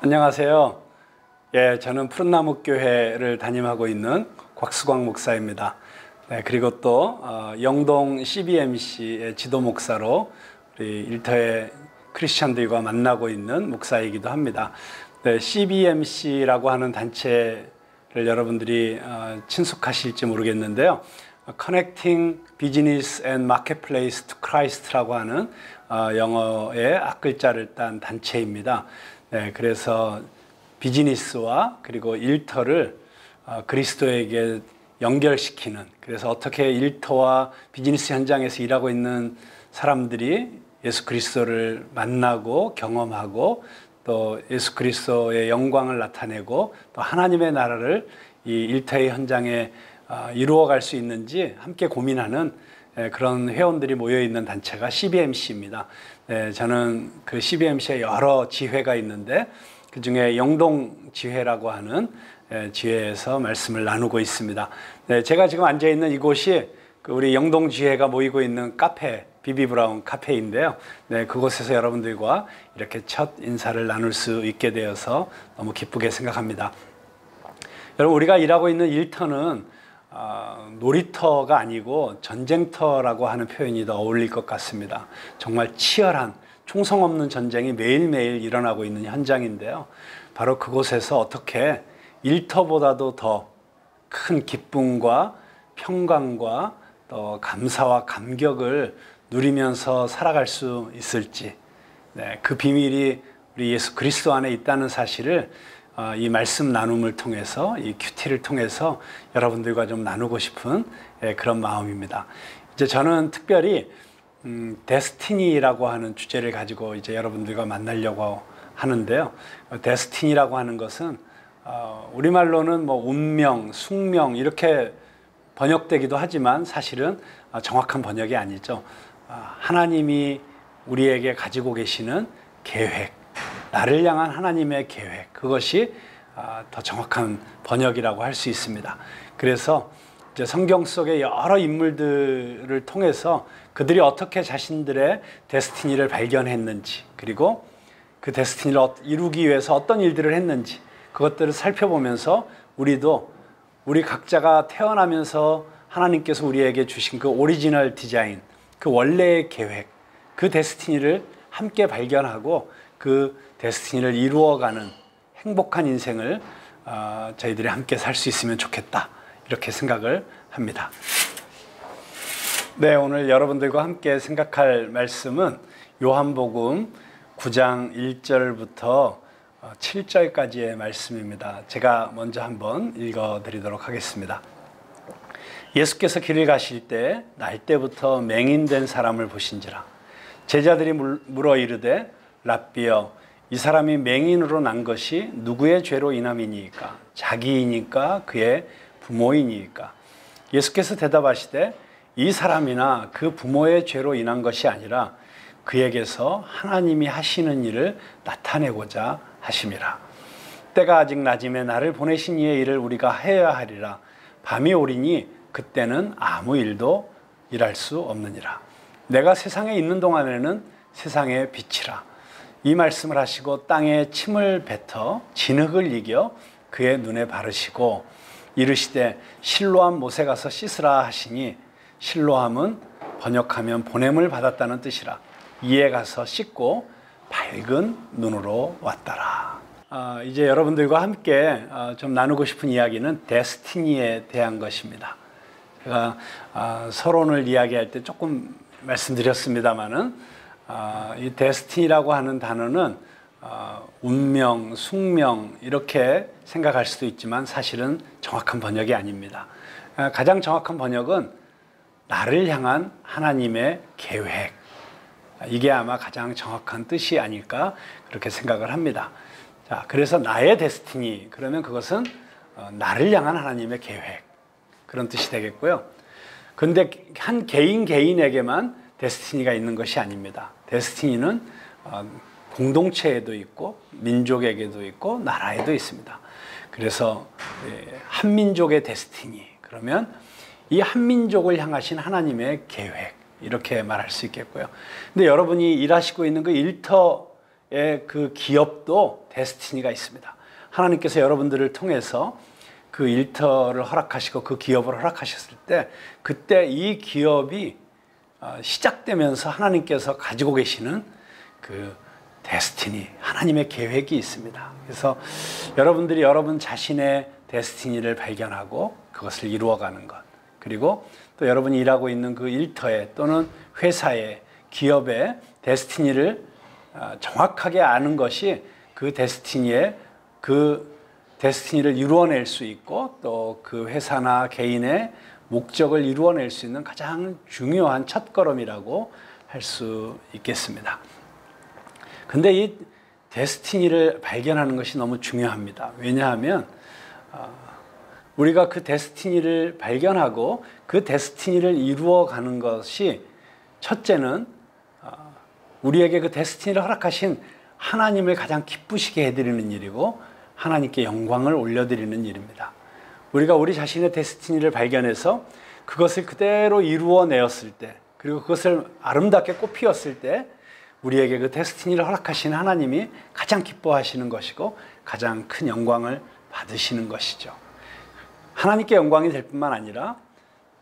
안녕하세요. 저는 푸른나무 교회를 담임하고 있는 곽수광 목사입니다. 그리고 또 영동 CBMC의 지도 목사로 우리 일터의 크리스찬들과 만나고 있는 목사이기도 합니다. CBMC라고 하는 단체를 여러분들이 친숙하실지 모르겠는데요. Connecting Business and Marketplace to Christ라고 하는 영어의 앞글자를 딴 단체입니다. 그래서 비즈니스와 그리고 일터를 그리스도에게 연결시키는, 그래서 어떻게 일터와 비즈니스 현장에서 일하고 있는 사람들이 예수 그리스도를 만나고 경험하고 또 예수 그리스도의 영광을 나타내고 또 하나님의 나라를 이 일터의 현장에 이루어갈 수 있는지 함께 고민하는 그런 회원들이 모여있는 단체가 CBMC입니다. 저는 그 CBMC에 여러 지회가 있는데 그 중에 영동 지회라고 하는 지회에서 말씀을 나누고 있습니다. 제가 지금 앉아있는 이곳이 우리 영동 지회가 모이고 있는 카페, 비비브라운 카페인데요. 그곳에서 여러분들과 이렇게 첫 인사를 나눌 수 있게 되어서 너무 기쁘게 생각합니다. 여러분, 우리가 일하고 있는 일터는 놀이터가 아니고 전쟁터라고 하는 표현이 더 어울릴 것 같습니다. 정말 치열한 총성 없는 전쟁이 매일매일 일어나고 있는 현장인데요. 바로 그곳에서 어떻게 일터보다도 더 큰 기쁨과 평강과 또 감사와 감격을 누리면서 살아갈 수 있을지, 그 비밀이 우리 예수 그리스도 안에 있다는 사실을 이 말씀 나눔을 통해서, 이 큐티를 통해서 여러분들과 좀 나누고 싶은 그런 마음입니다. 이제 저는 특별히 데스티니라고 하는 주제를 가지고 이제 여러분들과 만나려고 하는데요. 데스티니라고 하는 것은 우리말로는 뭐 운명, 숙명 이렇게 번역되기도 하지만 사실은 정확한 번역이 아니죠. 하나님이 우리에게 가지고 계시는 계획, 나를 향한 하나님의 계획, 그것이 더 정확한 번역이라고 할 수 있습니다. 그래서 이제 성경 속의 여러 인물들을 통해서 그들이 어떻게 자신들의 데스티니를 발견했는지, 그리고 그 데스티니를 이루기 위해서 어떤 일들을 했는지, 그것들을 살펴보면서 우리 각자가 태어나면서 하나님께서 우리에게 주신 그 오리지널 디자인, 그 원래의 계획, 그 데스티니를 함께 발견하고 그 데스티니를 이루어가는 행복한 인생을 저희들이 함께 살 수 있으면 좋겠다, 이렇게 생각을 합니다. 오늘 여러분들과 함께 생각할 말씀은 요한복음 9장 1절부터 7절까지의 말씀입니다. 제가 먼저 한번 읽어드리도록 하겠습니다. 예수께서 길을 가실 때 날때부터 맹인된 사람을 보신지라. 제자들이 물어 이르되 랍비여, 이 사람이 맹인으로 난 것이 누구의 죄로 인함이니이까? 자기이니까 그의 부모이니이까? 예수께서 대답하시되 이 사람이나 그 부모의 죄로 인한 것이 아니라 그에게서 하나님이 하시는 일을 나타내고자 하심이라. 때가 아직 낮음에 나를 보내신 이의 일을 우리가 해야 하리라. 밤이 오리니 그때는 아무 일도 일할 수 없느니라. 내가 세상에 있는 동안에는 세상의 빛이라. 이 말씀을 하시고 땅에 침을 뱉어 진흙을 이겨 그의 눈에 바르시고 이르시되 실로암 못에 가서 씻으라 하시니, 실로암은 번역하면 보냄을 받았다는 뜻이라. 이에 가서 씻고 밝은 눈으로 왔더라. 이제 여러분들과 함께 좀 나누고 싶은 이야기는 데스티니에 대한 것입니다. 제가 서론을 이야기할 때 조금 말씀드렸습니다마는 이 데스티니라고 하는 단어는 운명, 숙명 이렇게 생각할 수도 있지만 사실은 정확한 번역이 아닙니다. 가장 정확한 번역은 나를 향한 하나님의 계획, 이게 아마 가장 정확한 뜻이 아닐까 그렇게 생각을 합니다. 자, 그래서 나의 데스티니, 그러면 그것은 나를 향한 하나님의 계획, 그런 뜻이 되겠고요. 근데 한 개인에게만 데스티니가 있는 것이 아닙니다. 데스티니는 공동체에도 있고 민족에게도 있고 나라에도 있습니다. 그래서 한민족의 데스티니, 그러면 이 한민족을 향하신 하나님의 계획, 이렇게 말할 수 있겠고요. 근데 여러분이 일하시고 있는 그 일터 그 기업도 데스티니가 있습니다. 하나님께서 여러분들을 통해서 그 일터를 허락하시고 그 기업을 허락하셨을 때 그때 이 기업이 시작되면서 하나님께서 가지고 계시는 그 데스티니, 하나님의 계획이 있습니다. 그래서 여러분들이 여러분 자신의 데스티니를 발견하고 그것을 이루어가는 것, 그리고 또 여러분이 일하고 있는 그 일터에 또는 회사에, 기업의 데스티니를 정확하게 아는 것이 그 데스티니를 이루어낼 수 있고 또 그 회사나 개인의 목적을 이루어낼 수 있는 가장 중요한 첫걸음이라고 할 수 있겠습니다. 근데 이 데스티니를 발견하는 것이 너무 중요합니다. 왜냐하면 우리가 그 데스티니를 발견하고 그 데스티니를 이루어가는 것이 첫째는 우리에게 그 데스티니를 허락하신 하나님을 가장 기쁘시게 해드리는 일이고 하나님께 영광을 올려드리는 일입니다. 우리가 우리 자신의 데스티니를 발견해서 그것을 그대로 이루어내었을 때, 그리고 그것을 아름답게 꽃피웠을 때 우리에게 그 데스티니를 허락하신 하나님이 가장 기뻐하시는 것이고 가장 큰 영광을 받으시는 것이죠. 하나님께 영광이 될 뿐만 아니라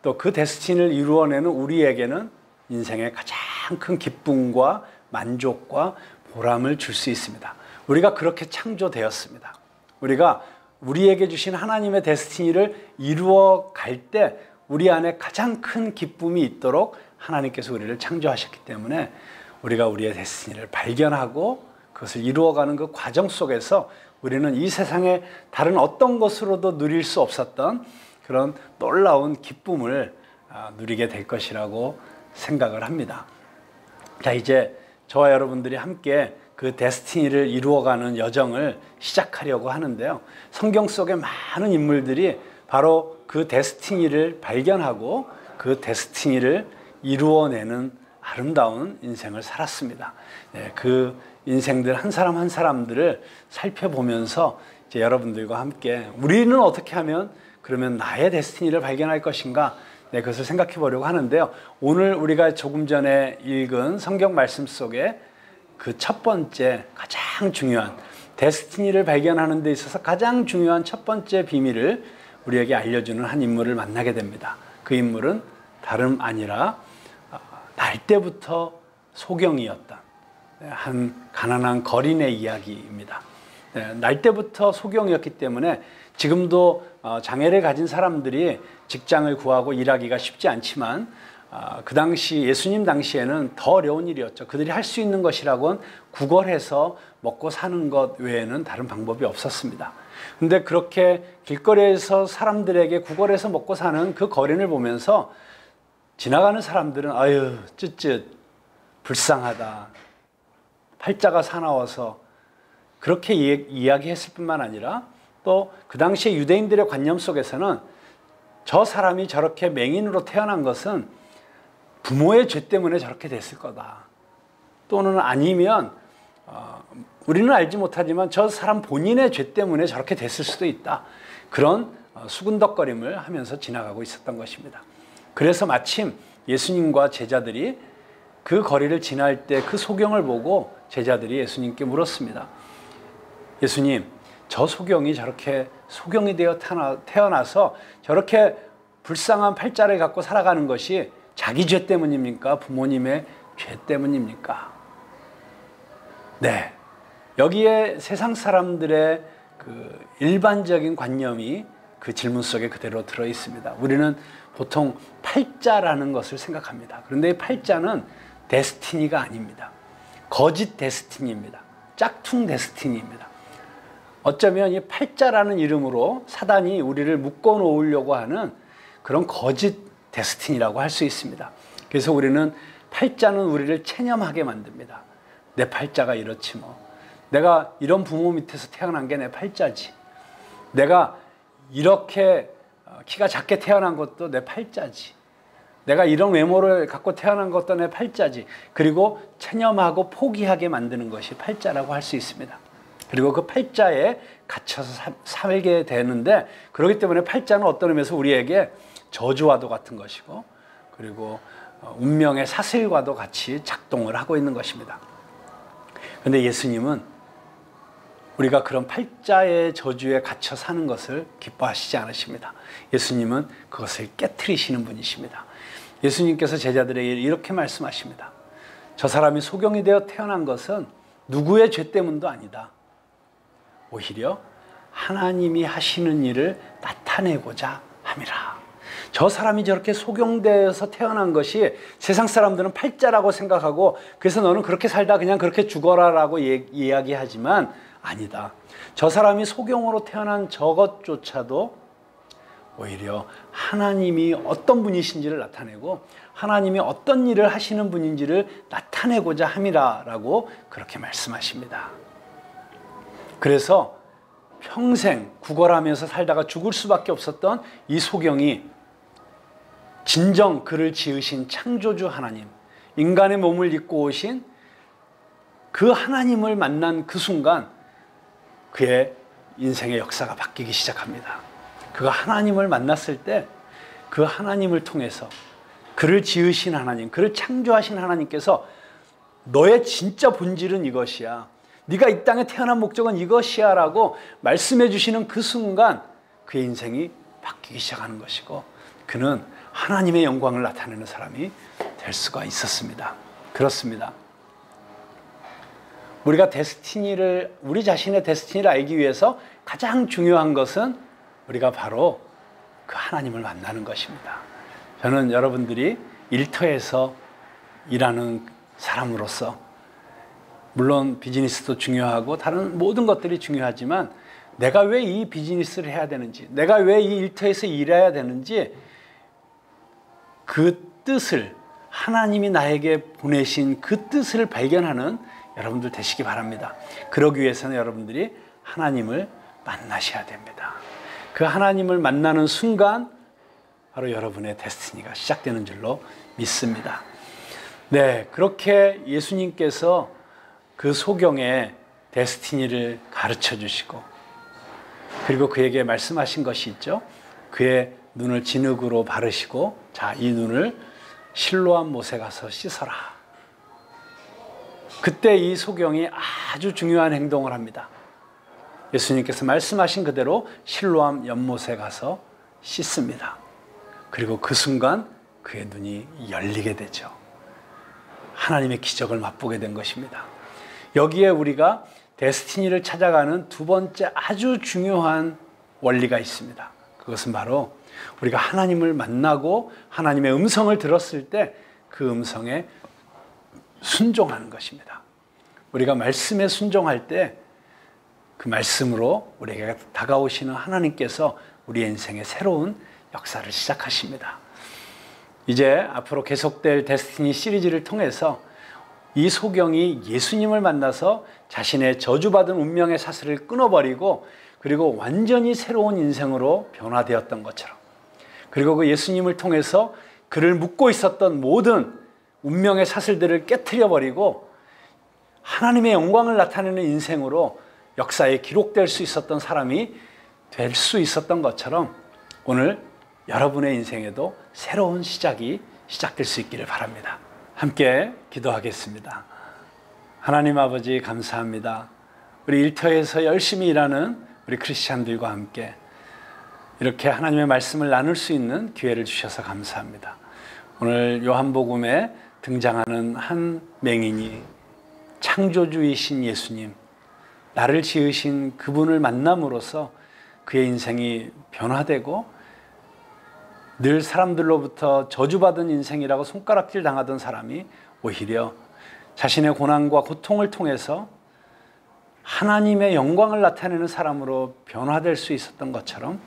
또 그 데스티니를 이루어내는 우리에게는 인생의 가장 큰 기쁨과 만족과 보람을 줄 수 있습니다. 우리가 그렇게 창조되었습니다. 우리가 우리에게 주신 하나님의 데스티니를 이루어 갈 때 우리 안에 가장 큰 기쁨이 있도록 하나님께서 우리를 창조하셨기 때문에 우리가 우리의 데스티니를 발견하고 그것을 이루어가는 그 과정 속에서 우리는 이 세상의 다른 어떤 것으로도 누릴 수 없었던 그런 놀라운 기쁨을 누리게 될 것이라고 생각을 합니다. 자, 이제 저와 여러분들이 함께 그 데스티니를 이루어가는 여정을 시작하려고 하는데요. 성경 속의 많은 인물들이 바로 그 데스티니를 발견하고 그 데스티니를 이루어내는 아름다운 인생을 살았습니다. 그 인생들 한 사람 한 사람들을 살펴보면서 이제 여러분들과 함께 우리는 어떻게 하면 그러면 나의 데스티니를 발견할 것인가, 그것을 생각해 보려고 하는데요. 오늘 우리가 조금 전에 읽은 성경 말씀 속에 그 첫 번째 가장 중요한 데스티니를 발견하는 데 있어서 가장 중요한 첫 번째 비밀을 우리에게 알려주는 한 인물을 만나게 됩니다. 그 인물은 다름 아니라 날 때부터 소경이었던 한 가난한 거린의 이야기입니다. 날 때부터 소경이었기 때문에 지금도 장애를 가진 사람들이 직장을 구하고 일하기가 쉽지 않지만 그 당시 예수님 당시에는 더 어려운 일이었죠. 그들이 할 수 있는 것이라고는 구걸해서 먹고 사는 것 외에는 다른 방법이 없었습니다. 근데 그렇게 길거리에서 사람들에게 구걸해서 먹고 사는 그 거린을 보면서 지나가는 사람들은 아유 쯧쯧 불쌍하다, 팔자가 사나워서 그렇게 이야기했을 뿐만 아니라 또 그 당시에 유대인들의 관념 속에서는 저 사람이 저렇게 맹인으로 태어난 것은 부모의 죄 때문에 저렇게 됐을 거다, 또는 아니면 우리는 알지 못하지만 저 사람 본인의 죄 때문에 저렇게 됐을 수도 있다, 그런 수군덕거림을 하면서 지나가고 있었던 것입니다. 그래서 마침 예수님과 제자들이 그 거리를 지날 때 그 소경을 보고 제자들이 예수님께 물었습니다. 예수님, 저 소경이 저렇게 소경이 되어 태어나서 저렇게 불쌍한 팔자를 갖고 살아가는 것이 자기 죄 때문입니까? 부모님의 죄 때문입니까? 네, 여기에 세상 사람들의 그 일반적인 관념이 그 질문 속에 그대로 들어 있습니다. 우리는 보통 팔자라는 것을 생각합니다. 그런데 이 팔자는 데스티니가 아닙니다. 거짓 데스티니입니다. 짝퉁 데스티니입니다. 어쩌면 이 팔자라는 이름으로 사단이 우리를 묶어 놓으려고 하는 그런 거짓 데스티니라고 할 수 있습니다. 그래서 우리는 팔자는 우리를 체념하게 만듭니다. 내 팔자가 이렇지 뭐. 내가 이런 부모 밑에서 태어난 게 내 팔자지. 내가 이렇게 키가 작게 태어난 것도 내 팔자지. 내가 이런 외모를 갖고 태어난 것도 내 팔자지. 그리고 체념하고 포기하게 만드는 것이 팔자라고 할 수 있습니다. 그리고 그 팔자에 갇혀서 살게 되는데, 그렇기 때문에 팔자는 어떤 의미에서 우리에게 저주와도 같은 것이고, 그리고 운명의 사슬과도 같이 작동을 하고 있는 것입니다. 그런데 예수님은 우리가 그런 팔자의 저주에 갇혀 사는 것을 기뻐하시지 않으십니다. 예수님은 그것을 깨트리시는 분이십니다. 예수님께서 제자들에게 이렇게 말씀하십니다. 저 사람이 소경이 되어 태어난 것은 누구의 죄 때문도 아니다. 오히려 하나님이 하시는 일을 나타내고자 함이라. 저 사람이 저렇게 소경되어서 태어난 것이 세상 사람들은 팔자라고 생각하고 그래서 너는 그렇게 살다 그냥 그렇게 죽어라라고 이야기하지만 아니다. 저 사람이 소경으로 태어난 저것조차도 오히려 하나님이 어떤 분이신지를 나타내고 하나님이 어떤 일을 하시는 분인지를 나타내고자 함이라라고 그렇게 말씀하십니다. 그래서 평생 구걸하면서 살다가 죽을 수밖에 없었던 이 소경이 진정 그를 지으신 창조주 하나님, 인간의 몸을 입고 오신 그 하나님을 만난 그 순간 그의 인생의 역사가 바뀌기 시작합니다. 그가 하나님을 만났을 때 그 하나님을 통해서 그를 지으신 하나님, 그를 창조하신 하나님께서 너의 진짜 본질은 이것이야. 네가 이 땅에 태어난 목적은 이것이야 라고 말씀해 주시는 그 순간 그의 인생이 바뀌기 시작하는 것이고 그는 하나님의 영광을 나타내는 사람이 될 수가 있었습니다. 그렇습니다. 우리가 우리 자신의 데스티니를 알기 위해서 가장 중요한 것은 우리가 바로 그 하나님을 만나는 것입니다. 저는 여러분들이 일터에서 일하는 사람으로서 물론 비즈니스도 중요하고 다른 모든 것들이 중요하지만 내가 왜 이 비즈니스를 해야 되는지, 내가 왜 이 일터에서 일해야 되는지 그 뜻을, 하나님이 나에게 보내신 그 뜻을 발견하는 여러분들 되시기 바랍니다. 그러기 위해서는 여러분들이 하나님을 만나셔야 됩니다. 그 하나님을 만나는 순간 바로 여러분의 데스티니가 시작되는 줄로 믿습니다. 네, 그렇게 예수님께서 그 소경의 데스티니를 가르쳐 주시고 그리고 그에게 말씀하신 것이 있죠. 그의 눈을 진흙으로 바르시고 자, 이 눈을 실로암 못에 가서 씻어라. 그때 이 소경이 아주 중요한 행동을 합니다. 예수님께서 말씀하신 그대로 실로암 연못에 가서 씻습니다. 그리고 그 순간 그의 눈이 열리게 되죠. 하나님의 기적을 맛보게 된 것입니다. 여기에 우리가 데스티니를 찾아가는 두 번째 아주 중요한 원리가 있습니다. 그것은 바로 우리가 하나님을 만나고 하나님의 음성을 들었을 때 그 음성에 순종하는 것입니다. 우리가 말씀에 순종할 때 그 말씀으로 우리에게 다가오시는 하나님께서 우리의 인생에 새로운 역사를 시작하십니다. 이제 앞으로 계속될 데스티니 시리즈를 통해서 이 소경이 예수님을 만나서 자신의 저주받은 운명의 사슬을 끊어버리고 그리고 완전히 새로운 인생으로 변화되었던 것처럼 그리고 그 예수님을 통해서 그를 묶고 있었던 모든 운명의 사슬들을 깨트려버리고 하나님의 영광을 나타내는 인생으로 역사에 기록될 수 있었던 사람이 될 수 있었던 것처럼 오늘 여러분의 인생에도 새로운 시작이 시작될 수 있기를 바랍니다. 함께 기도하겠습니다. 하나님 아버지 감사합니다. 우리 일터에서 열심히 일하는 우리 크리스찬들과 함께 이렇게 하나님의 말씀을 나눌 수 있는 기회를 주셔서 감사합니다. 오늘 요한복음에 등장하는 한 맹인이 창조주이신 예수님, 나를 지으신 그분을 만남으로써 그의 인생이 변화되고 늘 사람들로부터 저주받은 인생이라고 손가락질 당하던 사람이 오히려 자신의 고난과 고통을 통해서 하나님의 영광을 나타내는 사람으로 변화될 수 있었던 것처럼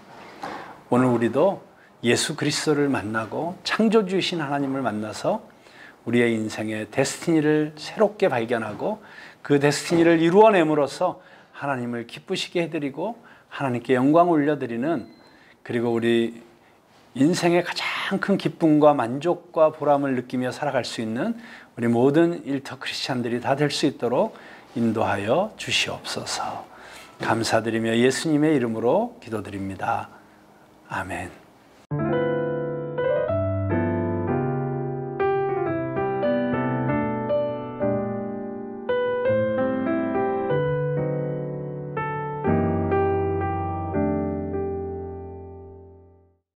오늘 우리도 예수 그리스도를 만나고 창조주이신 하나님을 만나서 우리의 인생의 데스티니를 새롭게 발견하고 그 데스티니를 이루어냄으로써 하나님을 기쁘시게 해드리고 하나님께 영광을 올려드리는 그리고 우리 인생의 가장 큰 기쁨과 만족과 보람을 느끼며 살아갈 수 있는 우리 모든 일터 크리스찬들이 다 될 수 있도록 인도하여 주시옵소서. 감사드리며 예수님의 이름으로 기도드립니다. 아멘.